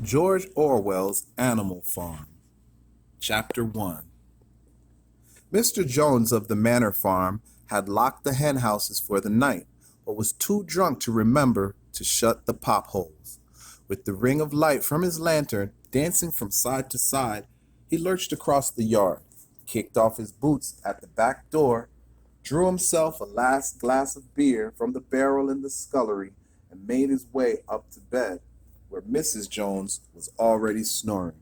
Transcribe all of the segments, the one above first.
George Orwell's Animal Farm. Chapter 1. Mr. Jones of the Manor Farm had locked the hen houses for the night, but was too drunk to remember to shut the pop holes. With the ring of light from his lantern dancing from side to side, he lurched across the yard, kicked off his boots at the back door, drew himself a last glass of beer from the barrel in the scullery, and made his way up to bed, where Mrs. Jones was already snoring.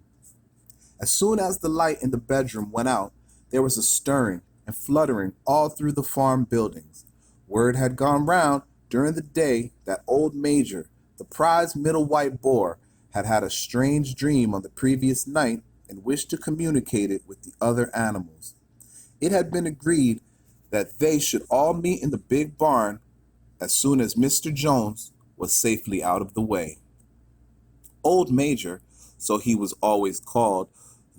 As soon as the light in the bedroom went out, there was a stirring and fluttering all through the farm buildings. Word had gone round during the day that old Major, the prize middle white boar, had had a strange dream on the previous night and wished to communicate it with the other animals. It had been agreed that they should all meet in the big barn as soon as Mr. Jones was safely out of the way. Old Major, so he was always called,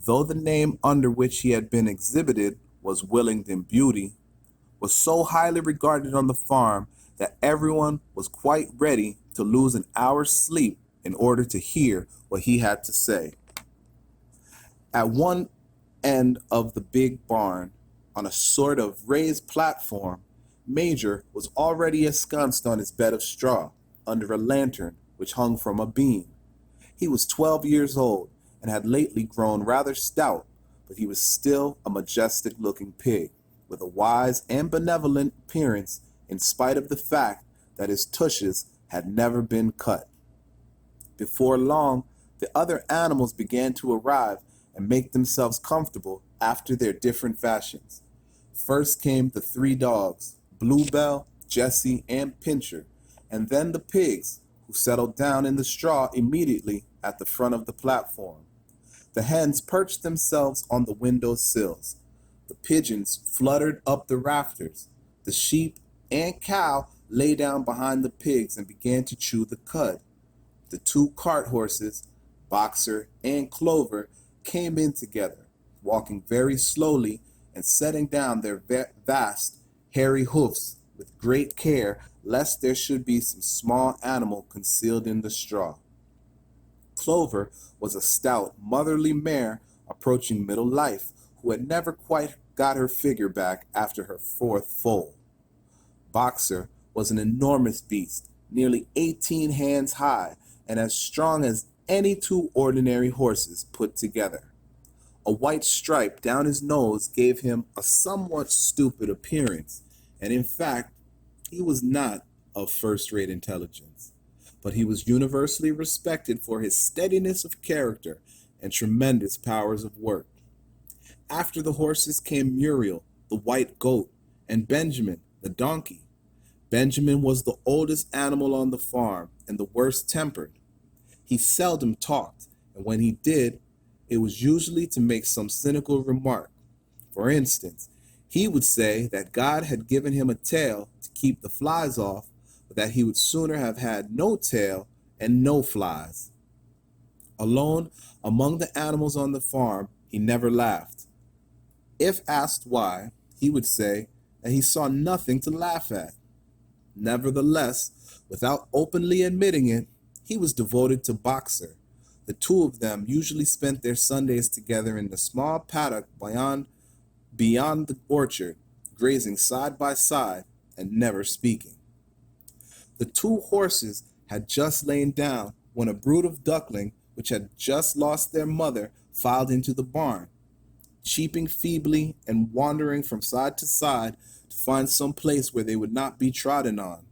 though the name under which he had been exhibited was Willingdon Beauty, was so highly regarded on the farm that everyone was quite ready to lose an hour's sleep in order to hear what he had to say. At one end of the big barn, on a sort of raised platform, Major was already ensconced on his bed of straw, under a lantern which hung from a beam. He was 12 years old, and had lately grown rather stout, but he was still a majestic-looking pig, with a wise and benevolent appearance in spite of the fact that his tushes had never been cut. Before long, the other animals began to arrive and make themselves comfortable after their different fashions. First came the 3 dogs, Bluebell, Jessie, and Pincher, and then the pigs, who settled down in the straw immediately at the front of the platform. The hens perched themselves on the window sills. The pigeons fluttered up the rafters. The sheep and cow lay down behind the pigs and began to chew the cud. The 2 cart horses, Boxer and Clover, came in together, walking very slowly and setting down their vast, hairy hoofs with great care, lest there should be some small animal concealed in the straw. Clover was a stout, motherly mare approaching middle life, who had never quite got her figure back after her 4th foal. Boxer was an enormous beast, nearly 18 hands high, and as strong as any 2 ordinary horses put together. A white stripe down his nose gave him a somewhat stupid appearance, and in fact, he was not of first-rate intelligence, but he was universally respected for his steadiness of character and tremendous powers of work. After the horses came Muriel, the white goat, and Benjamin, the donkey. Benjamin was the oldest animal on the farm and the worst tempered. He seldom talked, and when he did, it was usually to make some cynical remark. For instance, he would say that God had given him a tail to keep the flies off, but that he would sooner have had no tail and no flies. Alone among the animals on the farm, he never laughed. If asked why, he would say that he saw nothing to laugh at. Nevertheless, without openly admitting it, he was devoted to Boxer. The 2 of them usually spent their Sundays together in the small paddock beyond the orchard, grazing side by side and never speaking. The 2 horses had just lain down when a brood of duckling, which had just lost their mother, filed into the barn, cheeping feebly and wandering from side to side to find some place where they would not be trodden on.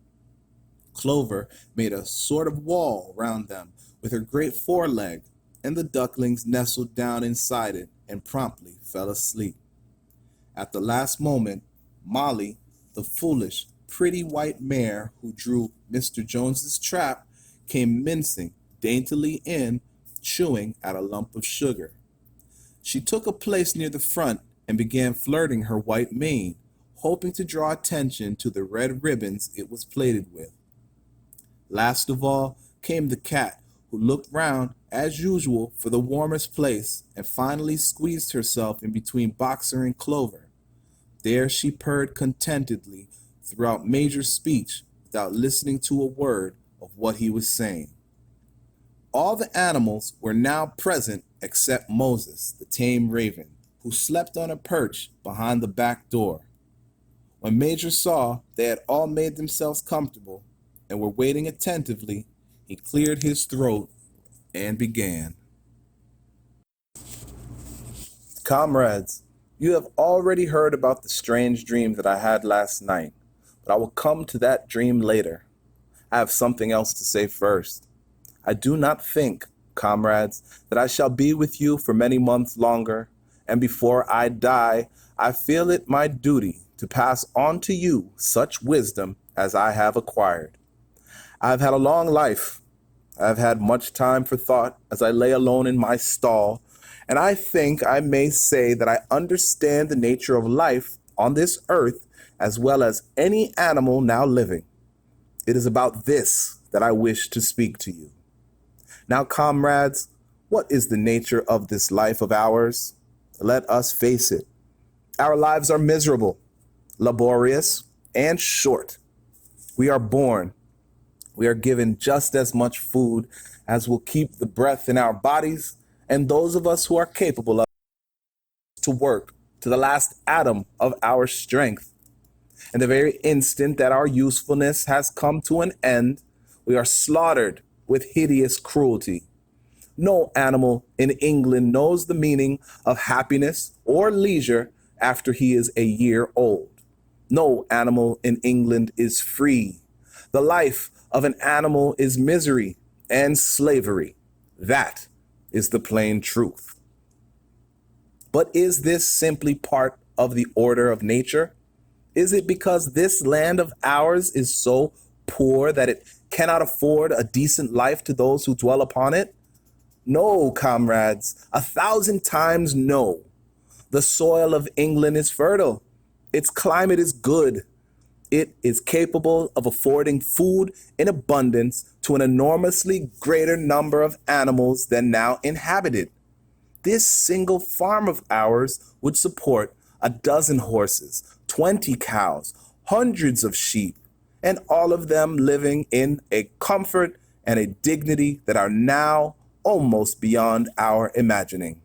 Clover made a sort of wall round them with her great foreleg, and the ducklings nestled down inside it and promptly fell asleep. At the last moment, Molly, the foolish, pretty white mare who drew Mr. Jones's trap, came mincing daintily in, chewing at a lump of sugar. She took a place near the front and began flirting her white mane, hoping to draw attention to the red ribbons it was plaited with. Last of all came the cat, who looked round, as usual, for the warmest place, and finally squeezed herself in between Boxer and Clover. There she purred contentedly throughout Major's speech without listening to a word of what he was saying. All the animals were now present except Moses, the tame raven, who slept on a perch behind the back door. When Major saw they had all made themselves comfortable and were waiting attentively, he cleared his throat and began. Comrades, you have already heard about the strange dream that I had last night, but I will come to that dream later. I have something else to say first. I do not think, comrades, that I shall be with you for many months longer, and before I die, I feel it my duty to pass on to you such wisdom as I have acquired. I have had a long life. I have had much time for thought as I lay alone in my stall, and I think I may say that I understand the nature of life on this earth as well as any animal now living. It is about this that I wish to speak to you. Now, comrades, what is the nature of this life of ours? Let us face it. Our lives are miserable, laborious, and short. We are born. We are given just as much food as will keep the breath in our bodies, and those of us who are capable of to work to the last atom of our strength. And the very instant that our usefulness has come to an end, we are slaughtered with hideous cruelty. No animal in England knows the meaning of happiness or leisure after he is a year old. No animal in England is free. The life of an animal is misery and slavery. That is the plain truth. But is this simply part of the order of nature? Is it because this land of ours is so poor that it cannot afford a decent life to those who dwell upon it? No, comrades, 1,000 times no. The soil of England is fertile. Its climate is good. It is capable of affording food in abundance to an enormously greater number of animals than now inhabit it. This single farm of ours would support 12 horses, 20 cows, hundreds of sheep, and all of them living in a comfort and a dignity that are now almost beyond our imagining.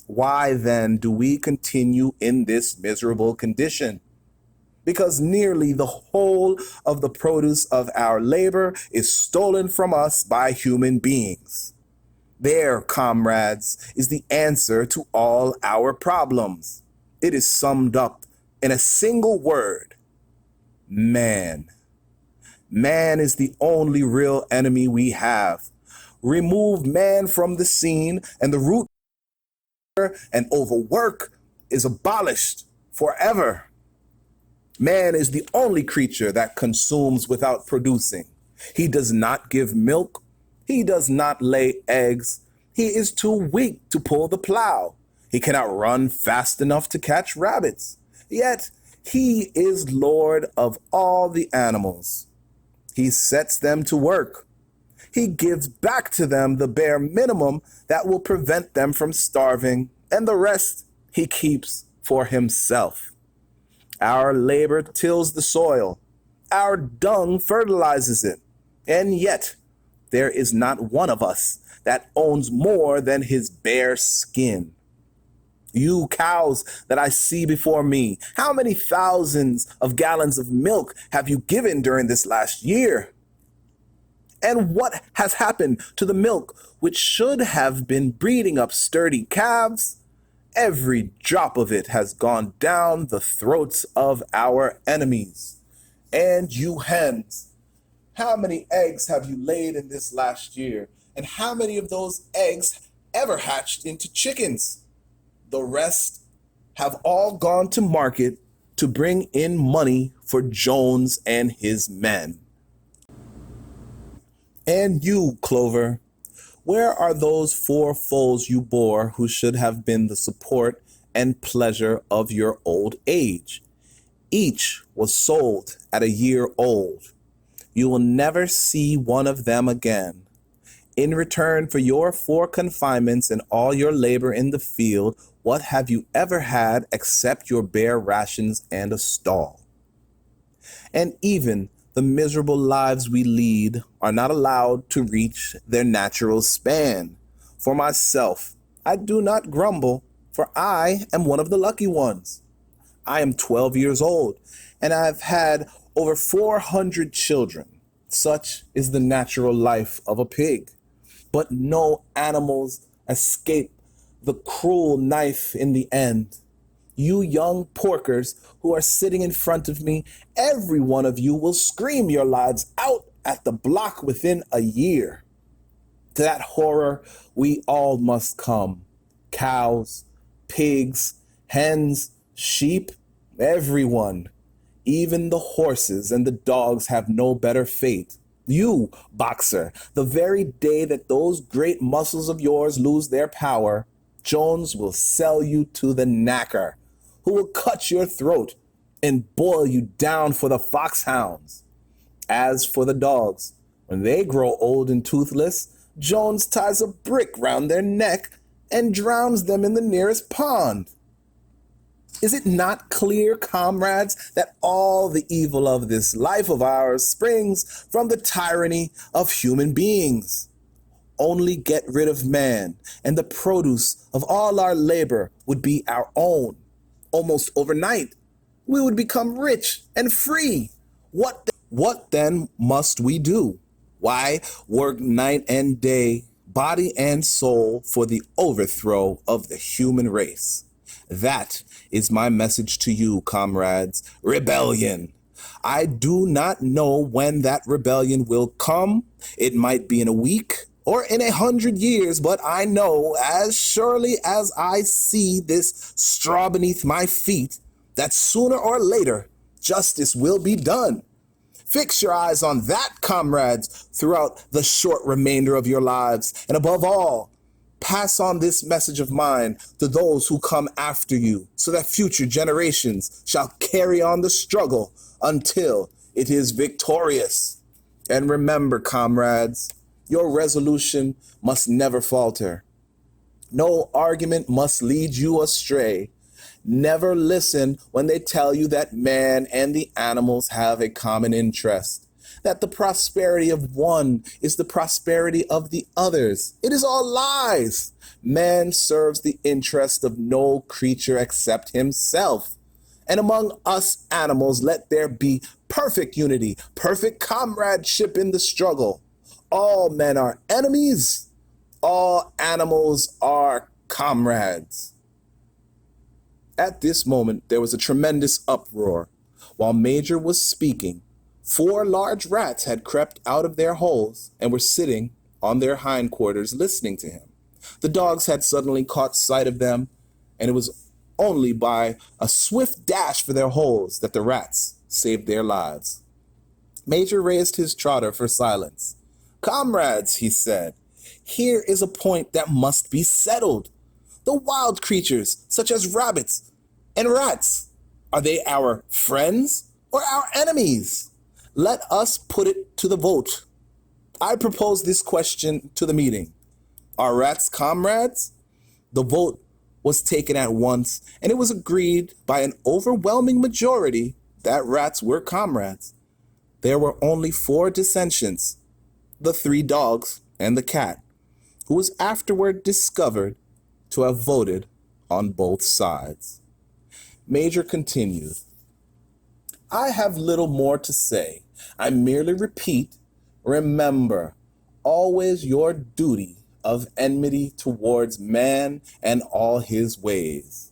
Why then do we continue in this miserable condition? Because nearly the whole of the produce of our labor is stolen from us by human beings. There, comrades, is the answer to all our problems. It is summed up in a single word: man. Man is the only real enemy we have. Remove man from the scene, and the root and overwork is abolished forever. Man is the only creature that consumes without producing. He does not give milk. He does not lay eggs. He is too weak to pull the plow. He cannot run fast enough to catch rabbits. Yet he is Lord of all the animals. He sets them to work. He gives back to them the bare minimum that will prevent them from starving, and the rest he keeps for himself. Our labor tills the soil. Our dung fertilizes it. And yet, there is not one of us that owns more than his bare skin. You cows that I see before me, how many thousands of gallons of milk have you given during this last year? And what has happened to the milk which should have been breeding up sturdy calves? Every drop of it has gone down the throats of our enemies. And you hens, how many eggs have you laid in this last year? And how many of those eggs ever hatched into chickens? The rest have all gone to market to bring in money for Jones and his men. And you, Clover, where are those 4 foals you bore who should have been the support and pleasure of your old age? Each was sold at a year old. You will never see one of them again. In return for your 4 confinements and all your labor in the field, what have you ever had except your bare rations and a stall? And even the miserable lives we lead are not allowed to reach their natural span. For myself, I do not grumble, for I am one of the lucky ones. I am 12 years old, and I've had over 400 children. Such is the natural life of a pig. But no animals escape the cruel knife in the end. You young porkers who are sitting in front of me, every one of you will scream your lives out at the block within a year. To that horror we all must come. Cows, pigs, hens, sheep, everyone. Even the horses and the dogs have no better fate. You, boxer, the very day that those great muscles of yours lose their power, Jones will sell you to the knacker, who will cut your throat and boil you down for the foxhounds. As for the dogs, when they grow old and toothless, Jones ties a brick round their neck and drowns them in the nearest pond. Is it not clear, comrades, that all the evil of this life of ours springs from the tyranny of human beings? Only get rid of man, and the produce of all our labor would be our own. Almost overnight, we would become rich and free. What then must we do? Why, work night and day, body and soul, for the overthrow of the human race. That is my message to you, comrades. Rebellion. I do not know when that rebellion will come. It might be in a week or in 100 years, but I know, as surely as I see this straw beneath my feet, that sooner or later justice will be done. Fix your eyes on that, comrades, throughout the short remainder of your lives, and above all, pass on this message of mine to those who come after you, so that future generations shall carry on the struggle until it is victorious. And remember, comrades, your resolution must never falter. No argument must lead you astray. Never listen when they tell you that man and the animals have a common interest, that the prosperity of one is the prosperity of the others. It is all lies. Man serves the interest of no creature except himself. And among us animals, let there be perfect unity, perfect comradeship in the struggle. All men are enemies. All animals are comrades. At this moment, there was a tremendous uproar. While Major was speaking, 4 large rats had crept out of their holes and were sitting on their hindquarters listening to him. The dogs had suddenly caught sight of them, and it was only by a swift dash for their holes that the rats saved their lives. Major raised his trotter for silence. Comrades, he said, here is a point that must be settled. The wild creatures, such as rabbits and rats, are they our friends or our enemies? Let us put it to the vote. I propose this question to the meeting. Are rats comrades? The vote was taken at once, and it was agreed by an overwhelming majority that rats were comrades. There were only 4 dissensions, the 3 dogs and the cat, who was afterward discovered to have voted on both sides. Major continued, I have little more to say. I merely repeat, remember always your duty of enmity towards man and all his ways.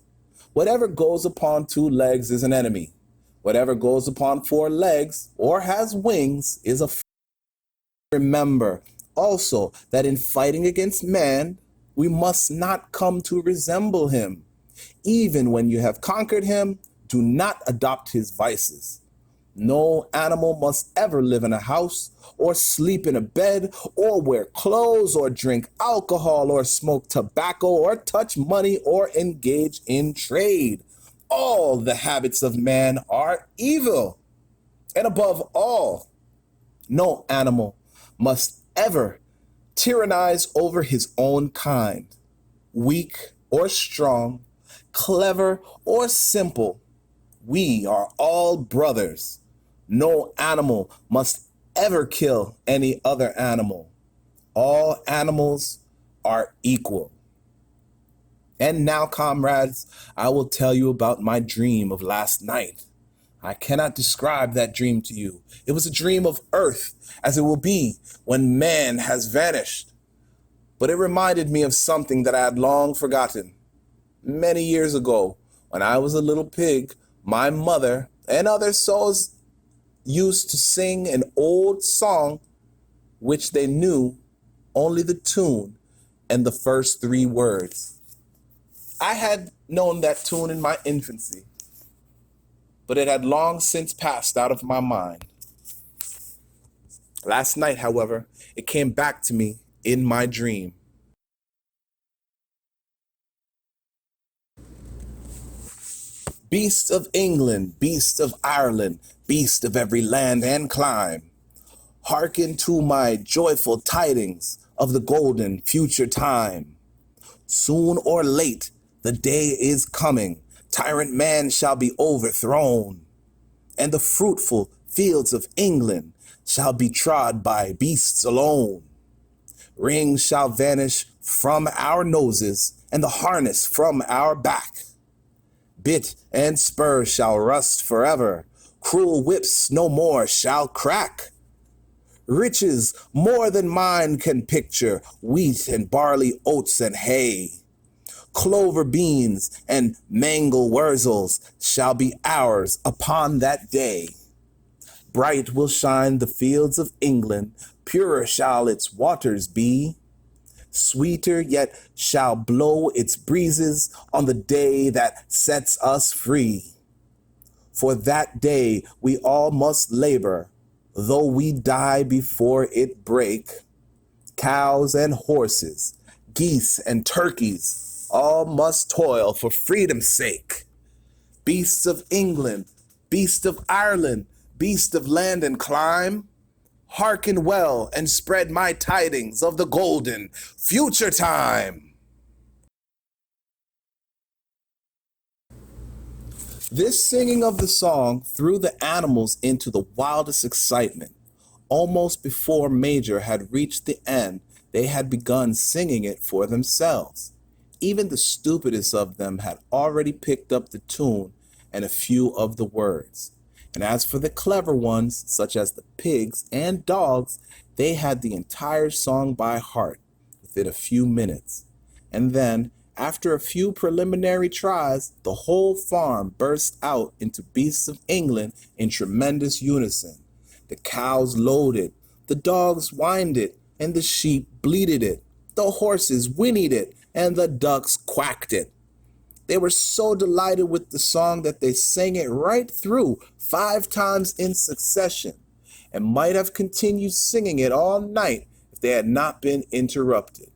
Whatever goes upon 2 legs is an enemy. Whatever goes upon 4 legs or has wings is a friend. Remember also that in fighting against man, we must not come to resemble him. Even when you have conquered him, do not adopt his vices. No animal must ever live in a house, or sleep in a bed, or wear clothes, or drink alcohol, or smoke tobacco, or touch money, or engage in trade. All the habits of man are evil. And above all, no animal must ever tyrannize over his own kind. Weak or strong, clever or simple, we are all brothers. No animal must ever kill any other animal. All animals are equal. And now, comrades, I will tell you about my dream of last night. I cannot describe that dream to you. It was a dream of earth, as it will be when man has vanished. But it reminded me of something that I had long forgotten. Many years ago, when I was a little pig, my mother and other souls used to sing an old song which they knew only the tune and the first three words. I had known that tune in my infancy, but it had long since passed out of my mind. Last night, however, it came back to me in my dream. Beast of England, beast of Ireland, beast of every land and clime, hearken to my joyful tidings of the golden future time. Soon or late, the day is coming, tyrant man shall be overthrown, and the fruitful fields of England shall be trod by beasts alone. Rings shall vanish from our noses, and the harness from our back. Bit and spur shall rust forever, cruel whips no more shall crack. Riches more than mine can picture, wheat and barley, oats and hay. Clover beans and mangle wurzels shall be ours upon that day. Bright will shine the fields of England, purer shall its waters be. Sweeter yet shall blow its breezes on the day that sets us free. For that day we all must labor, though we die before it break. Cows and horses, geese and turkeys, all must toil for freedom's sake. Beasts of England, beast of Ireland, beast of land and clime, hearken well and spread my tidings of the golden future time. This singing of the song threw the animals into the wildest excitement. Almost before Major had reached the end, they had begun singing it for themselves. Even the stupidest of them had already picked up the tune and a few of the words. And as for the clever ones, such as the pigs and dogs, they had the entire song by heart within a few minutes. And then, after a few preliminary tries, the whole farm burst out into Beasts of England in tremendous unison. The cows lowed it, the dogs whined it, and the sheep bleated it. The horses whinnied it, and the ducks quacked it. They were so delighted with the song that they sang it right through 5 times in succession, and might have continued singing it all night if they had not been interrupted.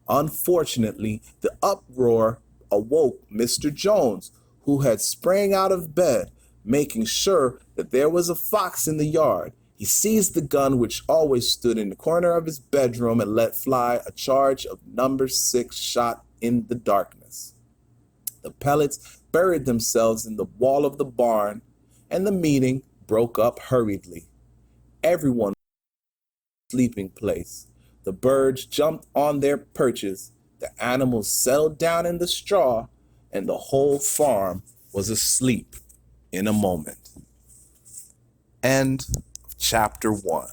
Unfortunately, the uproar awoke Mr. Jones, who had sprang out of bed, making sure that there was a fox in the yard. He seized the gun which always stood in the corner of his bedroom and let fly a charge of number 6 shot in the darkness. The pellets buried themselves in the wall of the barn, and the meeting broke up hurriedly. Everyone was in a sleeping place. The birds jumped on their perches, the animals settled down in the straw, and the whole farm was asleep in a moment. End of chapter 1.